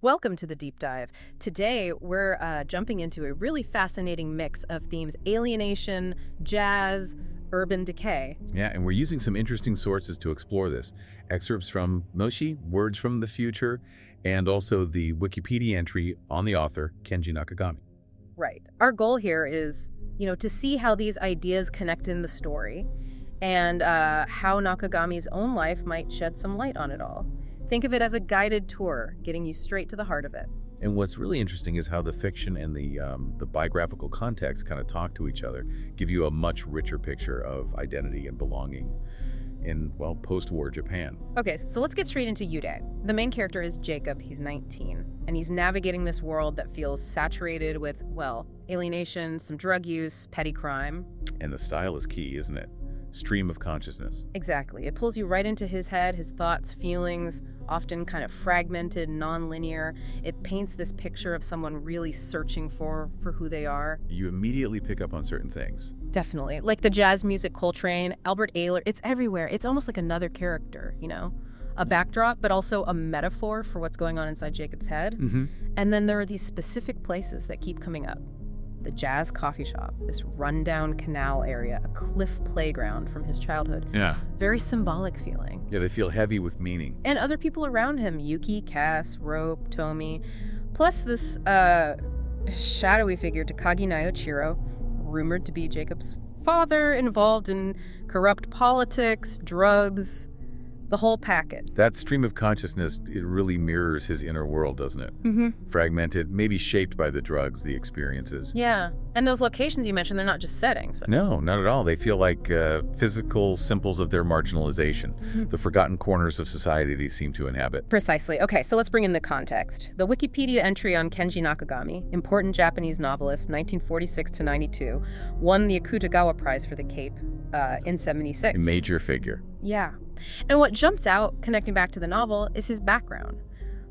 Welcome to the deep dive. Today, we're jumping into a really fascinating mix of themes: alienation, jazz, urban decay. Yeah, and we're using some interesting sources to explore this. Excerpts from Moshi, Words from the Future, and also the Wikipedia entry on the author, Kenji Nakagami. Right. Our goal here is, to see how these ideas connect in the story and how Nakagami's own life might shed some light on it all. Think of it as a guided tour, getting you straight to the heart of it. And what's really interesting is how the fiction and the biographical context kind of talk to each other, give you a much richer picture of identity and belonging in, well, post-war Japan. Okay, so let's get straight into Yude. The main character is Jacob. He's 19, and he's navigating this world that feels saturated with, well, alienation, some drug use, petty crime. And the style is key, isn't it? Stream of consciousness. Exactly. It pulls you right into his head, his thoughts, feelings, often kind of fragmented, non-linear. It paints this picture of someone really searching for who they are. You immediately pick up on certain things. Definitely. Like the jazz music Coltrane, Albert Ayler, it's everywhere. It's almost like another character, A backdrop, but also a metaphor for what's going on inside Jacob's head. Mm-hmm. And then there are these specific places that keep coming up. The jazz coffee shop, this rundown canal area, a cliff playground from his childhood. Yeah. Very symbolic feeling. Yeah, they feel heavy with meaning. And other people around him, Yuki, Cass, Rope, Tomi. Plus this shadowy figure, Takagi Naoichiro, rumored to be Jacob's father, involved in corrupt politics, drugs, the whole package. That stream of consciousness, it really mirrors his inner world, doesn't it? Mm-hmm. Fragmented, maybe shaped by the drugs, the experiences. Yeah. And those locations you mentioned, they're not just settings. But... No, not at all. They feel like physical symbols of their marginalization, the forgotten corners of society they seem to inhabit. Precisely. Okay, so let's bring in the context. The Wikipedia entry on Kenji Nakagami, important Japanese novelist, 1946 to 92, won the Akutagawa Prize for the Cape in 76. A major figure. Yeah. And what jumps out, connecting back to the novel, is his background.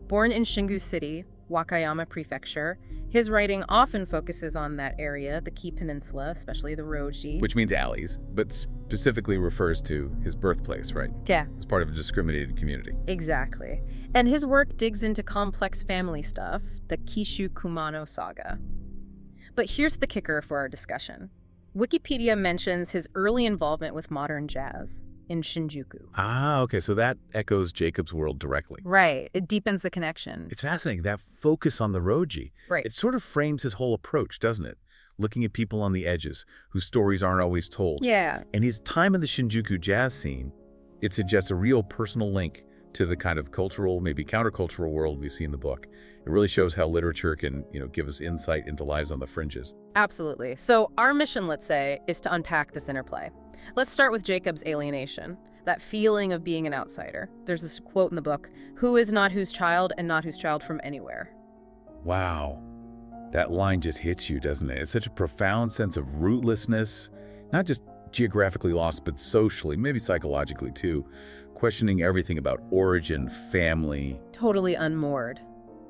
Born in Shingu City, Wakayama Prefecture, his writing often focuses on that area, the Kii Peninsula, especially the Roji. Which means alleys, but specifically refers to his birthplace, right? Yeah. As part of a discriminated community. Exactly. And his work digs into complex family stuff, the Kishu Kumano saga. But here's the kicker for our discussion. Wikipedia mentions his early involvement with modern jazz in Shinjuku. Ah, okay, so that echoes Jacob's world directly. Right, it deepens the connection. It's fascinating, that focus on the Roji. Right. It sort of frames his whole approach, doesn't it? Looking at people on the edges, whose stories aren't always told. Yeah. And his time in the Shinjuku jazz scene, it suggests a real personal link to the kind of cultural, maybe countercultural world we see in the book. It really shows how literature can, give us insight into lives on the fringes. Absolutely. So our mission, let's say, is to unpack this interplay. Let's start with Jacob's alienation, that feeling of being an outsider. There's this quote in the book, "Who is not whose child and not whose child from anywhere." Wow. That line just hits you, doesn't it? It's such a profound sense of rootlessness, not just geographically lost, but socially, maybe psychologically too, questioning everything about origin, family. Totally unmoored.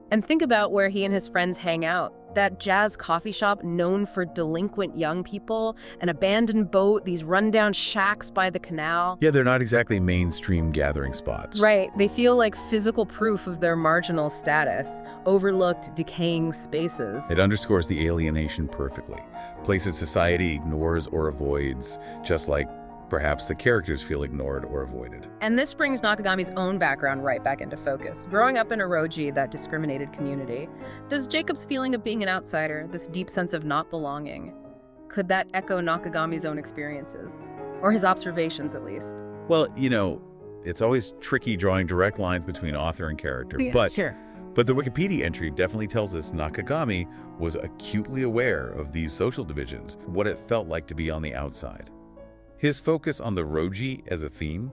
And think about where he and his friends hang out. That jazz coffee shop known for delinquent young people, an abandoned boat, these rundown shacks by the canal. Yeah, they're not exactly mainstream gathering spots. Right. They feel like physical proof of their marginal status, overlooked, decaying spaces. It underscores the alienation perfectly. Places society ignores or avoids, just like perhaps the characters feel ignored or avoided. And this brings Nakagami's own background right back into focus. Growing up in Oroji, that discriminated community, does Jacob's feeling of being an outsider, this deep sense of not belonging, could that echo Nakagami's own experiences? Or his observations, at least? Well, it's always tricky drawing direct lines between author and character, Yeah, sure. But the Wikipedia entry definitely tells us Nakagami was acutely aware of these social divisions, what it felt like to be on the outside. His focus on the Roji as a theme,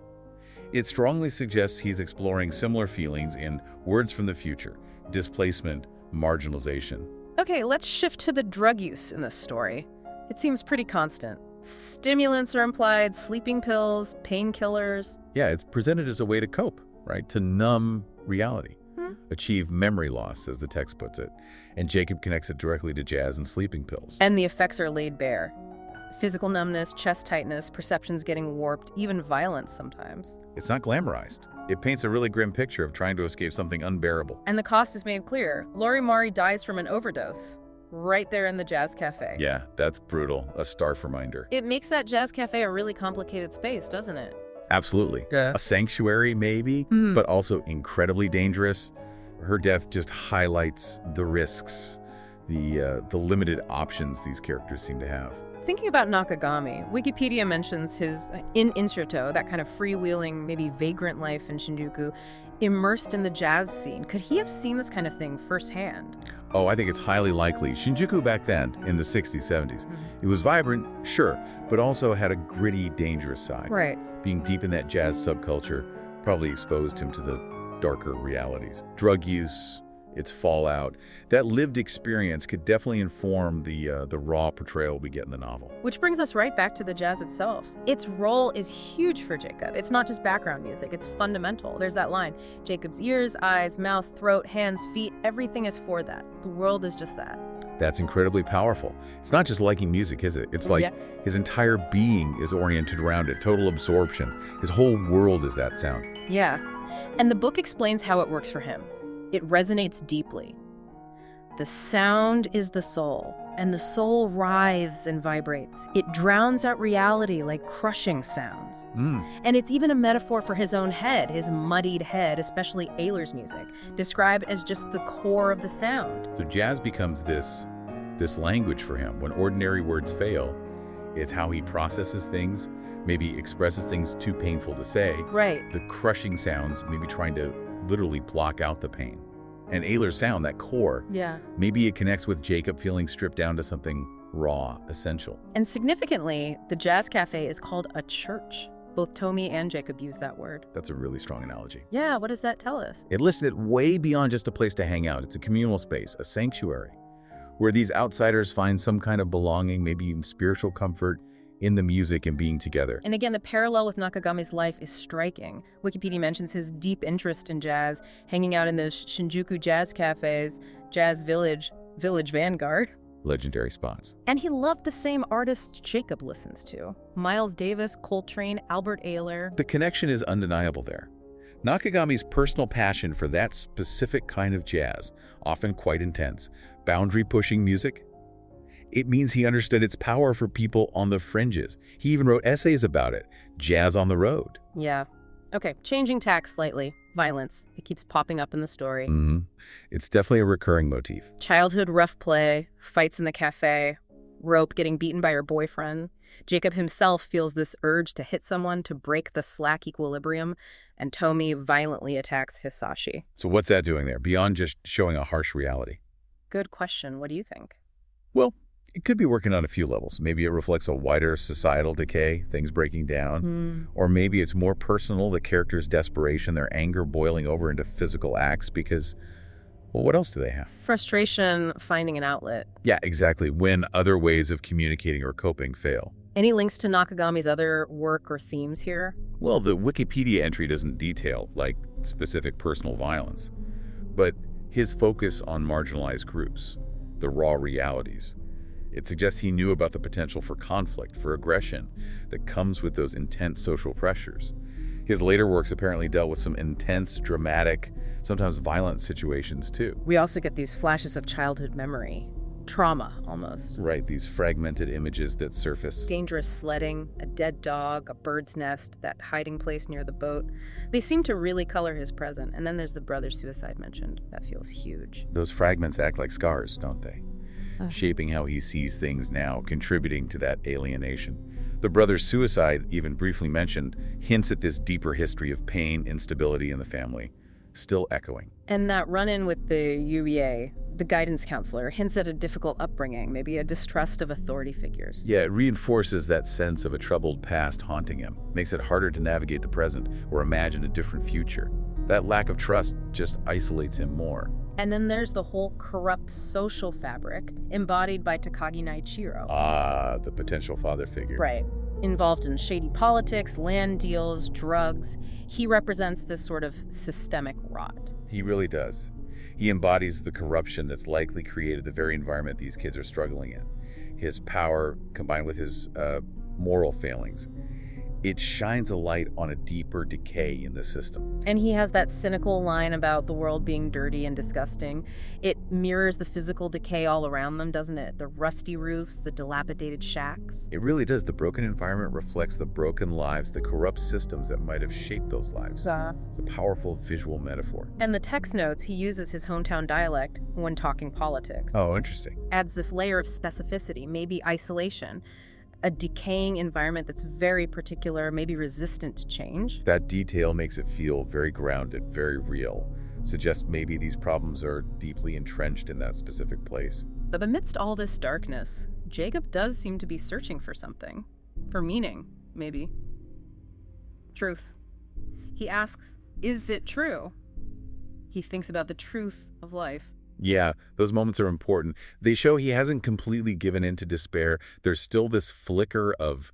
it strongly suggests he's exploring similar feelings in Words from the Future, displacement, marginalization. Okay, let's shift to the drug use in this story. It seems pretty constant. Stimulants are implied, sleeping pills, painkillers. Yeah, it's presented as a way to cope, right? To numb reality, achieve memory loss, as the text puts it. And Jacob connects it directly to jazz and sleeping pills. And the effects are laid bare. Physical numbness, chest tightness, perceptions getting warped, even violence sometimes. It's not glamorized. It paints a really grim picture of trying to escape something unbearable. And the cost is made clear. Lorimari dies from an overdose. Right there in the jazz cafe. Yeah, that's brutal. A stark reminder. It makes that jazz cafe a really complicated space, doesn't it? Absolutely. Yeah. A sanctuary, maybe, but also incredibly dangerous. Her death just highlights the risks, the limited options these characters seem to have. Thinking about Nakagami, Wikipedia mentions his, in Inshito, that kind of freewheeling, maybe vagrant life in Shinjuku, immersed in the jazz scene. Could he have seen this kind of thing firsthand? Oh, I think it's highly likely. Shinjuku back then, in the 60s, 70s, it was vibrant, sure, but also had a gritty, dangerous side. Right. Being deep in that jazz subculture probably exposed him to the darker realities. Drug use, its fallout, that lived experience could definitely inform the raw portrayal we get in the novel. Which brings us right back to the jazz itself. Its role is huge for Jacob. It's not just background music, it's fundamental. There's that line, Jacob's ears, eyes, mouth, throat, hands, feet, everything is for that. The world is just that. That's incredibly powerful. It's not just liking music, is it? It's like his entire being is oriented around it, total absorption. His whole world is that sound. Yeah, and the book explains how it works for him. It resonates deeply. The sound is the soul, and the soul writhes and vibrates. It drowns out reality like crushing sounds. And it's even a metaphor for his own head, his muddied head, especially Ayler's music, described as just the core of the sound. So jazz becomes this language for him. When ordinary words fail, it's how he processes things, maybe expresses things too painful to say. Right. The crushing sounds, maybe trying to literally block out the pain. And Ayler's sound, that core, maybe it connects with Jacob feeling stripped down to something raw, essential. And significantly, the jazz cafe is called a church. Both Tomi and Jacob use that word. That's a really strong analogy. Yeah, what does that tell us? It lists it way beyond just a place to hang out. It's a communal space, a sanctuary, where these outsiders find some kind of belonging, maybe even spiritual comfort in the music and being together. And again, the parallel with Nakagami's life is striking. Wikipedia mentions his deep interest in jazz, hanging out in those Shinjuku jazz cafes, Jazz Village, Village Vanguard. Legendary spots. And he loved the same artists Jacob listens to. Miles Davis, Coltrane, Albert Ayler. The connection is undeniable there. Nakagami's personal passion for that specific kind of jazz, often quite intense, boundary-pushing music, it means he understood its power for people on the fringes. He even wrote essays about it. Jazz on the road. Yeah. Okay, changing tack slightly. Violence. It keeps popping up in the story. It's definitely a recurring motif. Childhood rough play, fights in the cafe, Rope getting beaten by her boyfriend. Jacob himself feels this urge to hit someone to break the slack equilibrium, and Tomi violently attacks Hisashi. So what's that doing there, beyond just showing a harsh reality? Good question. What do you think? Well, it could be working on a few levels. Maybe it reflects a wider societal decay, things breaking down. Or maybe it's more personal, the character's desperation, their anger boiling over into physical acts because, well, what else do they have? Frustration, finding an outlet. Yeah, exactly, when other ways of communicating or coping fail. Any links to Nakagami's other work or themes here? Well, the Wikipedia entry doesn't detail, like, specific personal violence. But his focus on marginalized groups, the raw realities, it suggests he knew about the potential for conflict, for aggression, that comes with those intense social pressures. His later works apparently dealt with some intense, dramatic, sometimes violent situations too. We also get these flashes of childhood memory. Trauma, almost. Right, these fragmented images that surface. Dangerous sledding, a dead dog, a bird's nest, that hiding place near the boat. They seem to really color his present. And then there's the brother's suicide mentioned. That feels huge. Those fragments act like scars, don't they? Shaping how he sees things now, contributing to that alienation. The brother's suicide, even briefly mentioned, hints at this deeper history of pain, instability in the family, still echoing. And that run-in with the UEA, the guidance counselor, hints at a difficult upbringing, maybe a distrust of authority figures. Yeah, it reinforces that sense of a troubled past haunting him, makes it harder to navigate the present or imagine a different future. That lack of trust just isolates him more. And then there's the whole corrupt social fabric embodied by Takagi Naoichiro. Ah, the potential father figure. Right. Involved in shady politics, land deals, drugs. He represents this sort of systemic rot. He really does. He embodies the corruption that's likely created the very environment these kids are struggling in. His power combined with his moral failings. It shines a light on a deeper decay in the system. And he has that cynical line about the world being dirty and disgusting. It mirrors the physical decay all around them, doesn't it? The rusty roofs, the dilapidated shacks. It really does. The broken environment reflects the broken lives, the corrupt systems that might have shaped those lives. It's a powerful visual metaphor. And the text notes, he uses his hometown dialect when talking politics. Oh, interesting. Adds this layer of specificity, maybe isolation. A decaying environment that's very particular, maybe resistant to change. That detail makes it feel very grounded, very real. Suggests maybe these problems are deeply entrenched in that specific place. But amidst all this darkness, Jacob does seem to be searching for something. For meaning, maybe. Truth. He asks, is it true? He thinks about the truth of life. Yeah, those moments are important. They show he hasn't completely given in to despair. There's still this flicker of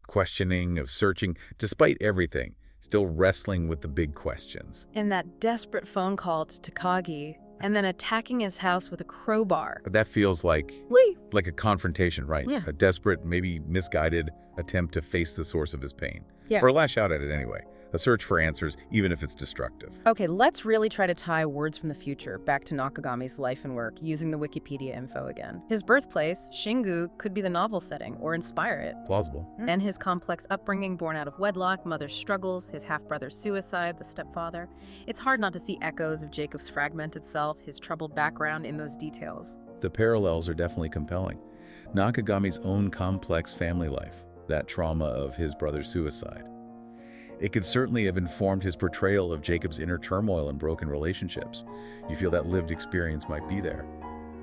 questioning, of searching, despite everything, still wrestling with the big questions. And that desperate phone call to Takagi, and then attacking his house with a crowbar. That feels like a confrontation, right? Yeah. A desperate, maybe misguided attempt to face the source of his pain. Yeah. Or lash out at it anyway. A search for answers, even if it's destructive. Okay, let's really try to tie Words from the Future back to Nakagami's life and work using the Wikipedia info again. His birthplace, Shingu, could be the novel setting or inspire it. Plausible. And his complex upbringing born out of wedlock, mother's struggles, his half-brother's suicide, the stepfather. It's hard not to see echoes of Jacob's fragmented self, his troubled background in those details. The parallels are definitely compelling. Nakagami's own complex family life, that trauma of his brother's suicide. It could certainly have informed his portrayal of Jacob's inner turmoil and broken relationships. You feel that lived experience might be there.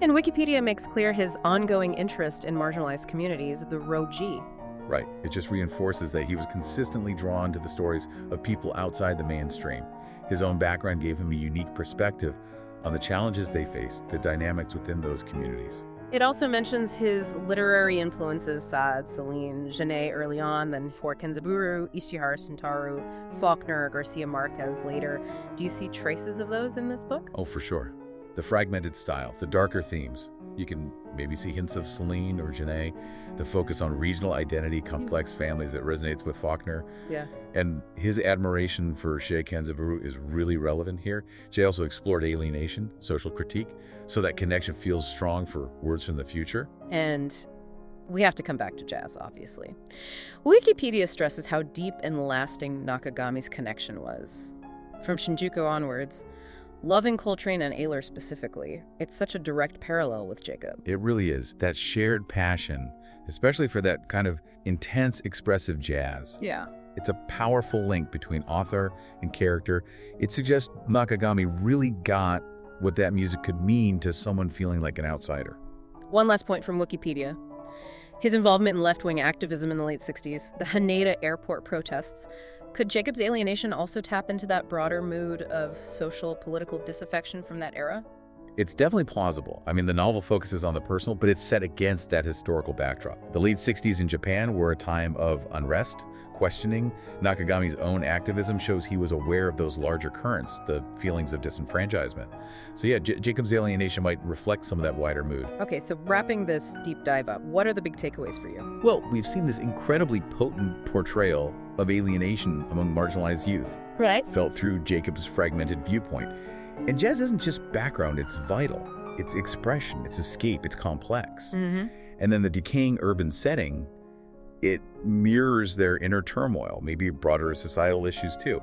And Wikipedia makes clear his ongoing interest in marginalized communities, the Roji. Right. It just reinforces that he was consistently drawn to the stories of people outside the mainstream. His own background gave him a unique perspective on the challenges they faced, the dynamics within those communities. It also mentions his literary influences, Sade, Celine, Genet early on, then for Kenzaburo, Ishihara Shintaro, Faulkner, Garcia Marquez later. Do you see traces of those in this book? Oh, for sure. The fragmented style, the darker themes. You can maybe see hints of Celine or Genet, the focus on regional identity, complex families that resonates with Faulkner. Yeah. And his admiration for Shige Kenzaburo is really relevant here. Jay also explored alienation, social critique, so that connection feels strong for Words from the Future. And we have to come back to jazz, obviously. Wikipedia stresses how deep and lasting Nakagami's connection was. From Shinjuku onwards, loving Coltrane and Ayler specifically, it's such a direct parallel with Jacob. It really is. That shared passion, especially for that kind of intense, expressive jazz. Yeah. It's a powerful link between author and character. It suggests Nakagami really got what that music could mean to someone feeling like an outsider. One last point from Wikipedia. His involvement in left-wing activism in the late 60s, the Haneda airport protests. Could Jacob's Alienation also tap into that broader mood of social, political disaffection from that era? It's definitely plausible. I mean, the novel focuses on the personal, but it's set against that historical backdrop. The late 60s in Japan were a time of unrest, questioning. Nakagami's own activism shows he was aware of those larger currents, the feelings of disenfranchisement. So yeah, Jacob's Alienation might reflect some of that wider mood. Okay, so wrapping this deep dive up, what are the big takeaways for you? Well, we've seen this incredibly potent portrayal of alienation among marginalized youth. Right. Felt through Jacob's fragmented viewpoint. And jazz isn't just background, it's vital. It's expression, it's escape, it's complex. Mm-hmm. And then the decaying urban setting, it mirrors their inner turmoil, maybe broader societal issues too.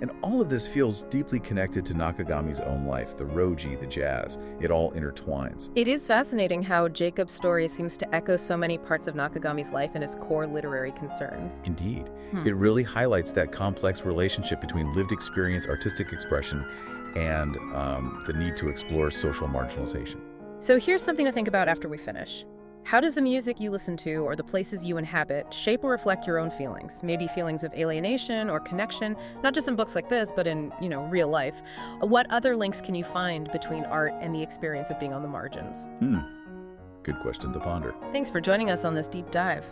And all of this feels deeply connected to Nakagami's own life, the roji, the jazz. It all intertwines. It is fascinating how Jacob's story seems to echo so many parts of Nakagami's life and his core literary concerns. Indeed. It really highlights that complex relationship between lived experience, artistic expression, and the need to explore social marginalization. So here's something to think about after we finish. How does the music you listen to or the places you inhabit shape or reflect your own feelings? Maybe feelings of alienation or connection, not just in books like this, but in, real life. What other links can you find between art and the experience of being on the margins? Good question to ponder. Thanks for joining us on this deep dive.